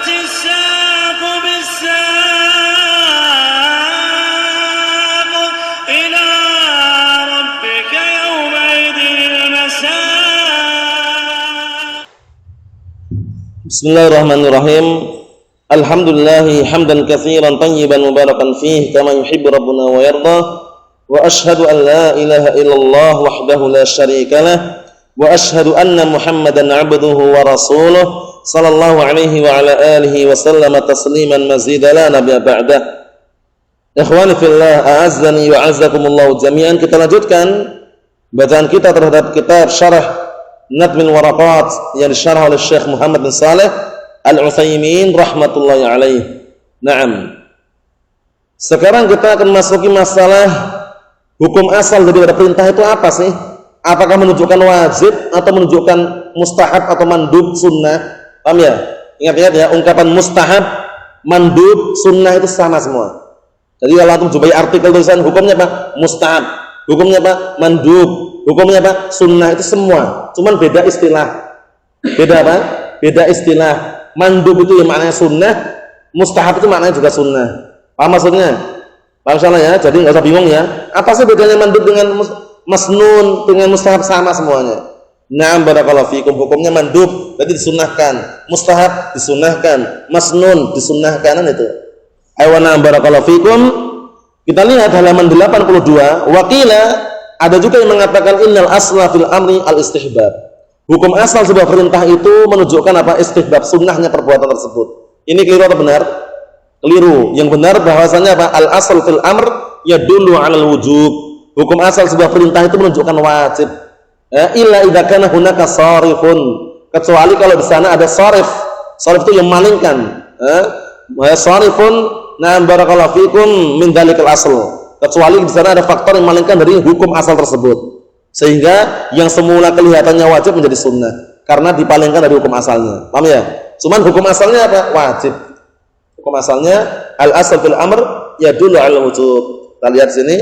الساق بالساق إلى ربك يومئذ المساق. بسم الله الرحمن الرحيم. الحمد لله حمدا كثيرا طيبا مباركا فيه كما يحب ربنا ويرضى. وأشهد أن لا إله إلا الله وحده لا شريك له وأشهد أن محمدا عبده ورسوله صلى الله عليه وعلى آله وسلم تسليما مزيدا لا نبي بعده. Ikhwani fillah, a'azzani wa a'azzakumullah jami'an. Kita lanjutkan bacaan kita terhadap kitab Syarah Nadmil Waraqat yang disyarah oleh Syekh Muhammad bin Saleh Al-Utsaimin rahmatullahi alaih. Naam. Sekarang kita akan masuki masalah hukum asal dari perintah itu apa sih? Apakah menunjukkan wajib atau menunjukkan mustahab atau mandub sunnah? Paham ya? Ingat-ingat ya, ungkapan mustahab, mandub, sunnah itu sama semua. Jadi kalau antum jumpai artikel tulisan hukumnya apa? Mustahab. Hukumnya apa? Mandub. Hukumnya apa? Sunnah, itu semua. Cuman beda istilah. Beda apa? Beda istilah. Mandub itu yang maknanya sunnah, mustahab itu maknanya juga sunnah. Paham maksudnya? Paham salah ya? Jadi nggak usah bingung ya. Apa sih bedanya mandub dengan masnun dengan mustahab? Sama semuanya. Na'am barakallahu fikum. Hukumnya mandub berarti disunnahkan, mustahab disunnahkan, masnun disunnahkan, itu. Ayo na'am barakallahu fikum. Kita lihat halaman 82. Wakila, ada juga yang mengatakan innal asla fil amri al istihbab. Hukum asal sebuah perintah itu menunjukkan apa? Istihbab, sunnahnya perbuatan tersebut. Ini keliru atau benar? Keliru. Yang benar bahwasanya apa? Al asal fil amr yadullu 'alal wujub. Hukum asal sebuah perintah itu menunjukkan wajib. Illa idza kana hunaka sarifun, kecuali kalau di sana ada sarif. Sarif itu yang malingkan. Sarifun, na barakallahu fikum min dzalikal asl. Kecuali di sana ada faktor yang malingkan dari hukum asal tersebut. Sehingga yang semula kelihatannya wajib menjadi sunnah karena dipalingkan dari hukum asalnya. Paham ya? Cuman hukum asalnya apa? Wajib. Hukum asalnya al asl fil amr yadullu 'alal wujub. Kita lihat sini.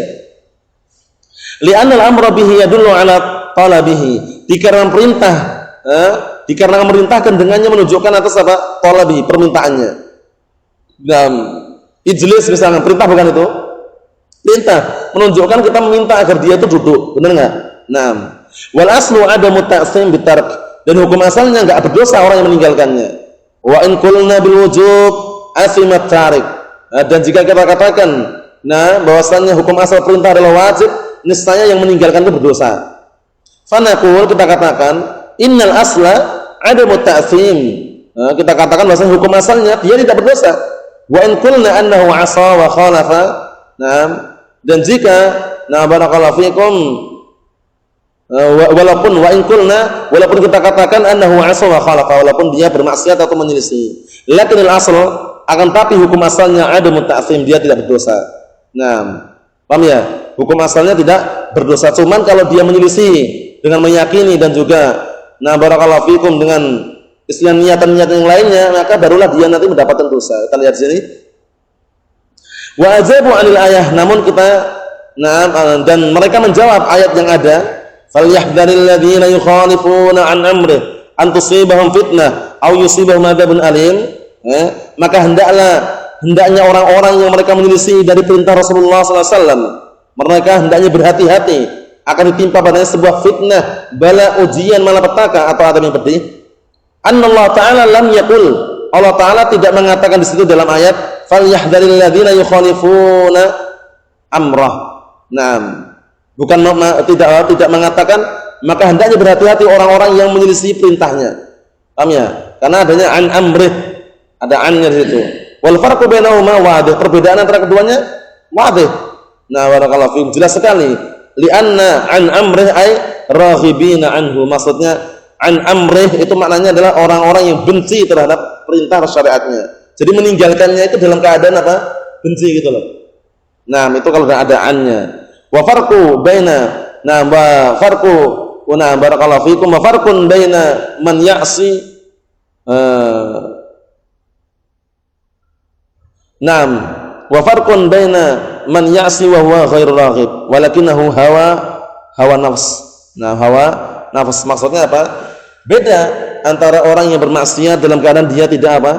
Li'anna al-amra bihi yadullu 'ala talabihi. Dikarenakan perintah, dikarenakan memerintahkan dengannya menunjukkan atas apa? Talabihi, permintaannya. Dan ijlis misalnya, perintah bukan itu? Perintah menunjukkan kita meminta agar dia itu duduk, benar enggak? Naam. Wal aslu adamu ta'sim bitark, dan hukum asalnya enggak berdosa orang yang meninggalkannya. Wa in qulna bil wujub asimat tarik. Dan jika kita katakan bahwasannya hukum asal perintah adalah wajib, niscaya yang meninggalkan itu berdosa. Fanaqul, kita katakan innal asla adamu ta'sim. Kita katakan bahwasanya hukum asalnya dia tidak berdosa. Wa in qulna annahu 'asa wa khalafa. Dan jika barakallahu fikum, walaupun kita katakan annahu 'asa wa khalafa, walaupun dia bermaksiat atau menyelisih, lakinil asl, akan tapi hukum asalnya adamu ta'sim, dia tidak berdosa. Paham ya? Hukum asalnya tidak berdosa. Cuman kalau dia menyelisih dengan meyakini dan juga barakallahu fikum dengan istilah niatan-niatan yang lainnya, maka barulah dia nanti mendapatkan dosa. Kita lihat di sini. Wa ajabu 'anil ayah, namun kita dan mereka menjawab ayat yang ada, falyahdharil ladzina yukhalifuna an amrih an tusibahum fitnah aw yusibahum adzabun alim. Maka hendaknya orang-orang yang mereka menyelisih dari perintah Rasulullah SAW, mereka hendaknya berhati-hati akan ditimpa padanya sebuah fitnah, bala, ujian, malapetaka atau adab yang pedih. Annallahu ta'ala lam yaqul, Allah Ta'ala tidak mengatakan di situ dalam ayat falyahdharil ladzina yukhalifuna amrah. Bukan tidak mengatakan maka hendaknya berhati-hati orang-orang yang menyelisih perintahnya. Paham ya? Karena adanya an amrih, ada annya di situ. Wal farqu bainahuma wadih, perbedaan antara keduanya wadih. Barakallahu fiikum, jelas sekali. Li'anna an amrih ay raghibina anhu, maksudnya an amrih itu maknanya adalah orang-orang yang benci terhadap perintah syariatnya. Jadi meninggalkannya itu dalam keadaan apa? Benci gitu loh. Itu kalau ada annya. Wa farqu baina barakallahu fiikum, wa farqun baina man ya'si wa farqun baina man ya'si wa huwa ghairu raghib walakinahu hawa nafs. Hawa nafs maksudnya apa? Beda antara orang yang bermaksiat dalam keadaan dia tidak apa?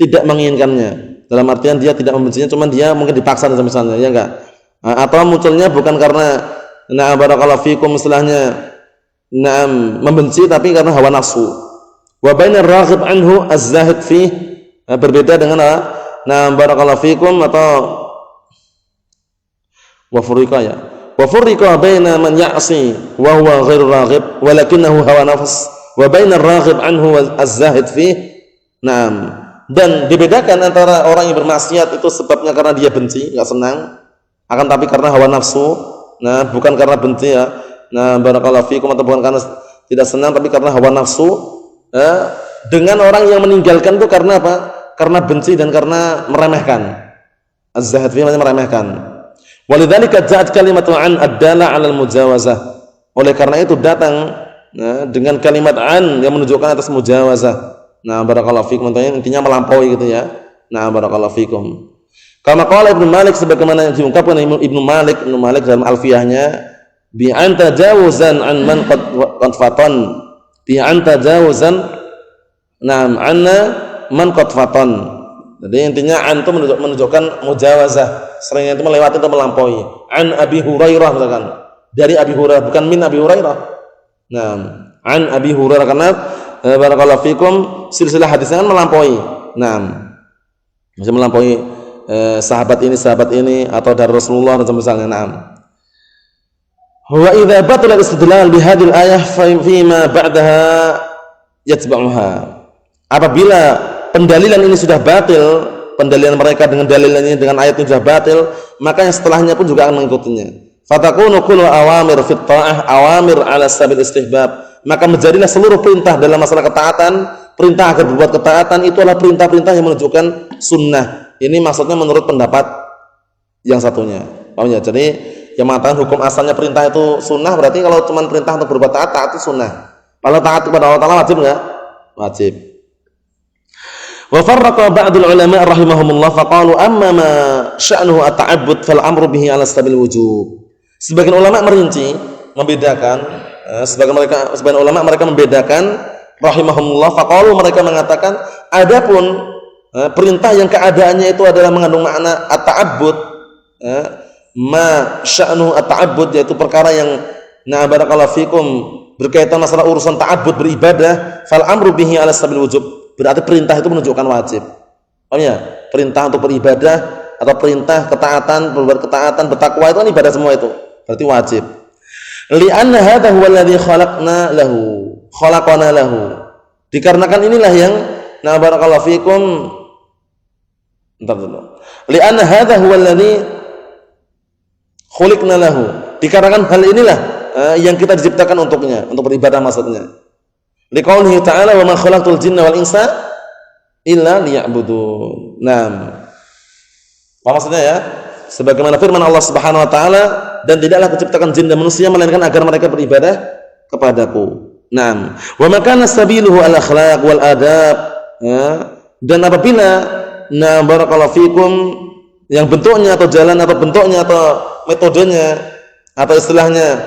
tidak menginginkannya. Dalam artian dia tidak membencinya, cuman dia mungkin dipaksa misalnya, ya enggak? Atau munculnya bukan karena barakallahu fikum istilahnya membenci, tapi karena hawa nafsu. Wa bainar raghib anhu az-zahid fi, berbeda dengan barakallahu fikum atau wa furriqa ya. Wa furriqa baina man ya'si wa huwa ghairu raghib walakinahu hawa nafs wa bainar raghib anhu az-zahid fi. Dan dibedakan antara orang yang bermaksiat itu sebabnya karena dia benci, enggak senang, akan tapi karena hawa nafsu, bukan karena benci ya. Barakallahu fikum, atau bukan karena tidak senang tapi karena hawa nafsu. Dengan orang yang meninggalkan itu karena apa? Karena benci dan karena meremehkan. Az-zahid fi maknanya meremehkan. Walidzalika ja'at kalimatu an ad-dala 'alal mujawazah. Oleh karena itu datang dengan kalimat an yang menunjukkan atas mujawazah. Barakallahu fikum, intinya melampaui gitu ya. Barakallahu fikum. Kama qala Ibnu Malik, sebagaimana yang diungkapkan Ibnu Malik dalam Alfiyahnya, bi an tajawuzan an man qad fatan, bi an tajawuzan anna man qad fatan. Jadi intinya an itu menunjukkan mujawazah, seringnya itu melewati atau melampaui. An Abi Hurairah misalkan, dari Abi Hurairah, bukan min Abi Hurairah. An Abi Hurairah, karena barakallahu fikum silsilah hadisnya kan melampaui. Bisa melampaui sahabat ini atau dari Rasulullah dan misalnya. Wa idza batala istidlal bi hadhihi al-ayah fa ma ba'daha yatba'uha. Apabila pendalilan ini sudah batil, pendalilan mereka dengan dalilan ini, dengan ayat ini sudah batil, maka yang setelahnya pun juga akan mengikutinya. Fatakunu kullu awamir fit ta'ah awamir ala sabil istihbab. Maka menjadilah seluruh perintah dalam masalah ketaatan, perintah agar berbuat ketaatan itu adalah perintah-perintah yang menunjukkan sunnah. Ini maksudnya menurut pendapat yang satunya. Paham ya? Jadi yang mengatakan hukum asalnya perintah itu sunnah, berarti kalau cuma perintah untuk berbuat taat itu sunnah. Kalau taat kepada Allah Ta'ala wajib enggak? Wajib. Wa farraqa ba'dul ulama rahimahumullah faqalu amma ma sya'nuhu at-ta'abbud fal amru bihi 'ala sabil wujub. Sebagian ulama merinci, membedakan, sebagian ulama mereka membedakan rahimahumullah faqalu, mereka mengatakan adapun perintah yang keadaannya itu adalah mengandung makna at-ta'abbud, ma sya'nu at-ta'abbud, yaitu perkara yang barakallahu fikum berkaitan masalah urusan ta'abbud, beribadah, fal amru bihi 'ala sabil wujub, berarti perintah itu menunjukkan wajib. Paham ya? Perintah untuk beribadah atau perintah ketaatan, berbuat ketaatan, bertakwa itu kan ibadah semua itu, berarti wajib. Li'anna hadha huwa alladhi khalaqana lahu. Dikarenakan inilah yang barakallahu fikum, li'anna hadha huwa alladhi khuliqna lahu. Dikarenakan hal inilah yang kita diciptakan untuknya, untuk beribadah maksudnya. Liqaulihi ta'ala wa ma khalaqtul jinna wal insa illa liya'budun. Apa maksudnya ya? Sebagaimana firman Allah Subhanahu wa taala, dan tidaklah kuciptakan jin dan manusia melainkan agar mereka beribadah kepadaku. Wa ma kana sabiluhu al akhlaq wal adab. Dan apabila barakallahu fikum yang bentuknya atau jalan atau bentuknya atau metodenya atau istilahnya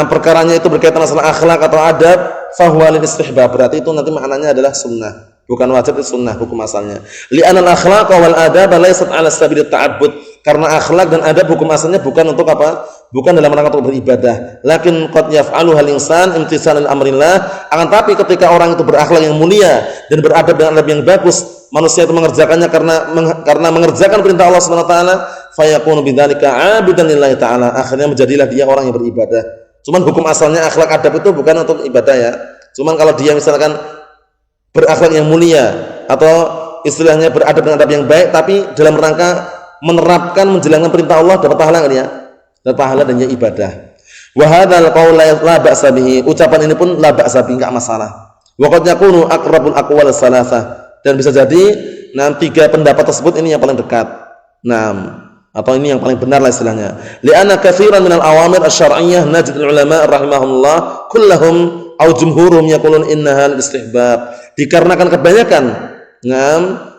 perkaranya itu berkaitan masalah akhlak atau adab, fahuwa lil istihbab, berarti itu nanti maknanya adalah sunnah, bukan wajib, itu sunnah hukum asalnya. Li'anal akhlaq wal adab laysat 'ala sabil ta'abbud, karena akhlak dan adab hukum asalnya bukan untuk apa? Bukan dalam rangka untuk beribadah. Lakin qad yaf'aluha al-insan imtisalan amrillah, akan tapi ketika orang itu berakhlak yang mulia dan beradab dengan adab yang bagus, manusia itu mengerjakannya karena mengerjakan perintah Allah Subhanahu wa taala, fayakunu bidzalika 'abidan lillahi ta'ala, akhirnya menjadilah dia orang yang beribadah. Cuman hukum asalnya akhlak adab itu bukan untuk ibadah ya. Cuman kalau dia misalkan berakhlak yang mulia atau istilahnya beradab dengan adab yang baik, tapi dalam rangka menerapkan menjalankan perintah Allah, dapat pahala kan ya? Dapat pahala dan ya ibadah. Wa hadzal qaul la ba'sa bihi, ucapan ini pun la ba'sa bihi, enggak masalah. Wa qad yakunu aqrabul aqwal salasah, dan bisa jadi tiga pendapat tersebut ini yang paling dekat. Atau ini yang paling benar lah istilahnya. Li'anna katsiran minal awamir asy-syar'iyyah najidul ulama rahimahumullah kullahum aw jumhurum yaqulun innaha lil istihbab. Dikarenakan kebanyakan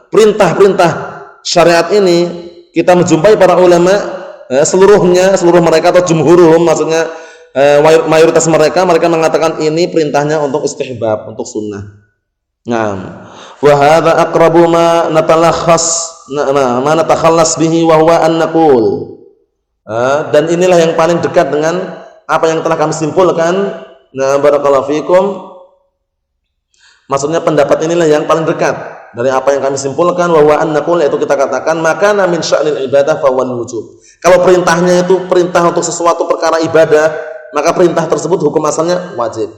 perintah-perintah syariat ini kita menjumpai para ulama seluruh mereka atau jumhurum, maksudnya mayoritas mereka mengatakan ini perintahnya untuk istihbab, untuk sunnah. Wa hadza aqrabu ma natakhallas bihi wa huwa an naqul. Dan inilah yang paling dekat dengan apa yang telah kami simpulkan. Nah, barakallahu fikum. Maksudnya pendapat inilah yang paling dekat dari apa yang kami simpulkan, wa huwa an naqul, yaitu kita katakan maka min sya'nil ibadah fa wal wujub. Kalau perintahnya itu perintah untuk sesuatu perkara ibadah, maka perintah tersebut hukum asalnya wajib.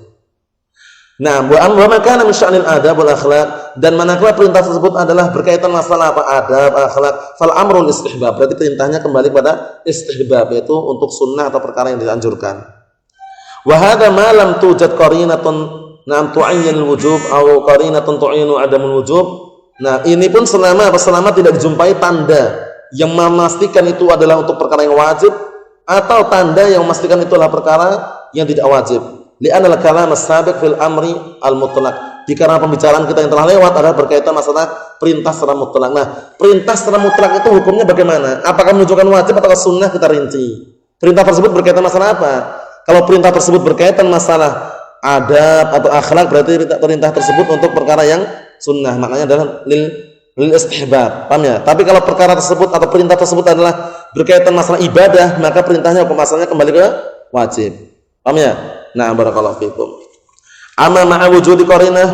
Nah, wa maka min sya'nil adab wal akhlaq, dan manakala perintah tersebut adalah berkaitan masalah apa? Adab, akhlak, fal amrul istihbab. Berarti perintahnya kembali pada istihbab, yaitu untuk sunnah atau perkara yang dianjurkan. Wa hadza ma lam tujad qarinatun nam tu'ayyin al-wujub atau qarinatun tu'ayinu adamul wujub. Nah, ini pun selama tidak dijumpai tanda yang memastikan itu adalah untuk perkara yang wajib atau tanda yang memastikan itu adalah perkara yang tidak wajib. Li'anna al-kalam as-sabiq fil amri al-mutlaq. Dikarenakan pembicaraan kita yang telah lewat adalah berkaitan masalah perintah secara mutlak. Nah, perintah secara mutlak itu hukumnya bagaimana? Apakah menunjukkan wajib atau sunnah, kita rinci. Perintah tersebut berkaitan masalah apa? Kalau perintah tersebut berkaitan masalah adab atau akhlak, berarti perintah tersebut untuk perkara yang sunnah, maknanya adalah lil istihbab, paham ya? Tapi kalau perkara tersebut atau perintah tersebut adalah berkaitan masalah ibadah, maka perintahnya hukum asalnya kembali ke wajib, paham ya? Nah, barakallahu fikum. Amma ma'a wujudi qarinah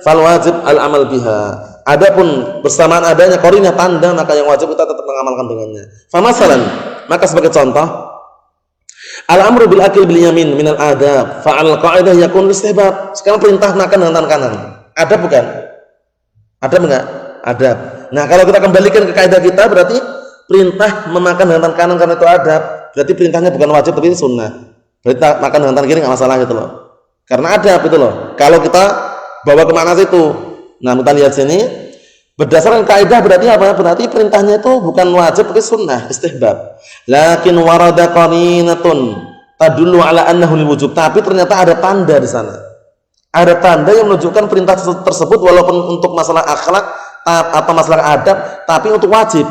fal wajib al amal biha. Adapun bersamaan adanya qarinah tanda, maka yang wajib kita tetap mengamalkan dengannya. Famasalan, maka sebagai contoh, al-amru bil akil bil yamin minal adab, fa'al qa'idah yakun istihbab. Sekarang perintah makan dengan tangan kanan. Adab bukan? Adab enggak? Adab. Nah, kalau kita kembalikan ke kaidah kita, berarti perintah memakan dengan tangan kanan karena itu adab. Berarti perintahnya bukan wajib tapi sunnah. Berarti makan dengan tangan kiri enggak masalah gitu loh. Karena adab itu loh. Kalau kita bawa ke mana situ. Nah, kita lihat sini. Berdasarkan kaidah berarti apa? Berarti perintahnya itu bukan wajib tapi sunnah, istihbab. Lakin warada qarinatun tadullu ala annahu wujub. Tapi ternyata ada tanda di sana. Ada tanda yang menunjukkan perintah tersebut walaupun untuk masalah akhlak atau masalah adab, tapi untuk wajib.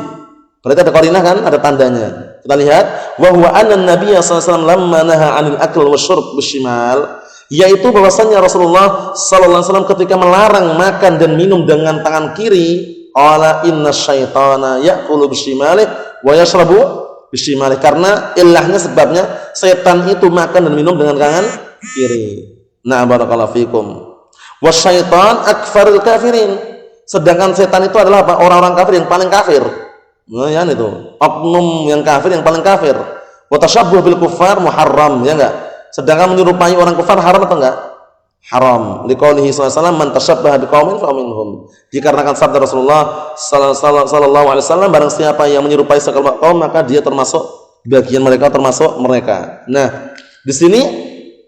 Berarti ada qarinah kan? Ada tandanya. Kita lihat, wa huwa anna an-nabiy sallallahu alaihi wasallam lamma naha 'anil akl wasyurb bishimal, yaitu bahwasanya Rasulullah sallallahu alaihi wasallam ketika melarang makan dan minum dengan tangan kiri, qala inna syaitana ya'kulu bishimalih wa yashrabu bishimalih, karena ilahnya sebabnya setan itu makan dan minum dengan tangan kiri. Nah, barakallahu fikum. Wasyaitan akfarul kafirin, sedangkan setan itu adalah apa? Orang-orang kafir yang paling kafir. Nah, ya itu oknum yang kafir yang paling kafir. Wa tashabbuh bil kuffar muharram, ya enggak? Sedangkan menyerupai orang kafir haram atau enggak? Haram. Liqaulihi sallallahu alaihi wasallam man tashabbaha biqaumin fa minhum. Dikarenakan sabda Rasulullah sallallahu alaihi wasallam, barang siapa yang menyerupai sekelompok kaum maka dia termasuk bagian mereka, termasuk mereka. Nah, di sini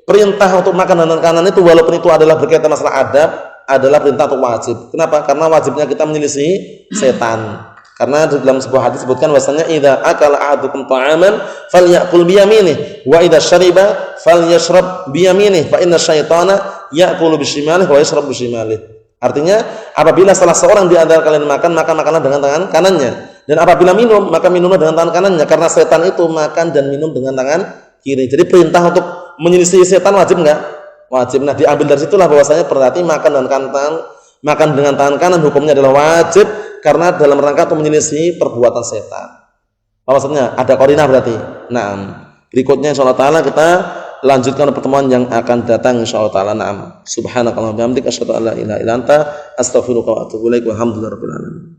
perintah untuk makan dengan kanan itu walaupun itu adalah berkaitan masalah adab, adalah perintah untuk wajib. Kenapa? Karena wajibnya kita menyelisih setan. Karena di dalam sebuah hadis disebutkan bahwasanya idza akala ahadukum ta'aman falyakul bi yaminih wa idza syariba falyashrab bi yaminih fa inna syaitana ya'kulu bi shimalihi wa yashrab bi shimalihi. Artinya, apabila salah seorang di antara kalian makan, maka makanlah dengan tangan kanannya. Dan apabila minum, maka minumlah dengan tangan kanannya, karena setan itu makan dan minum dengan tangan kiri. Jadi perintah untuk menyelisih setan wajib enggak? Wajib. Nah, diambil dari situlah bahwasanya berarti makan dengan tangan kanan hukumnya adalah wajib, karena dalam rangka untuk menyelisih perbuatan setan. Maksudnya ada qarinah berarti. Nah, berikutnya insyaallah taala kita lanjutkan pertemuan yang akan datang insyaallah taala. Naam. Subhanakallahumma wa bihamdika asyhadu an la ilaha illa anta astaghfiruka wa atubu ilaik. Walhamdulillahirabbil alamin.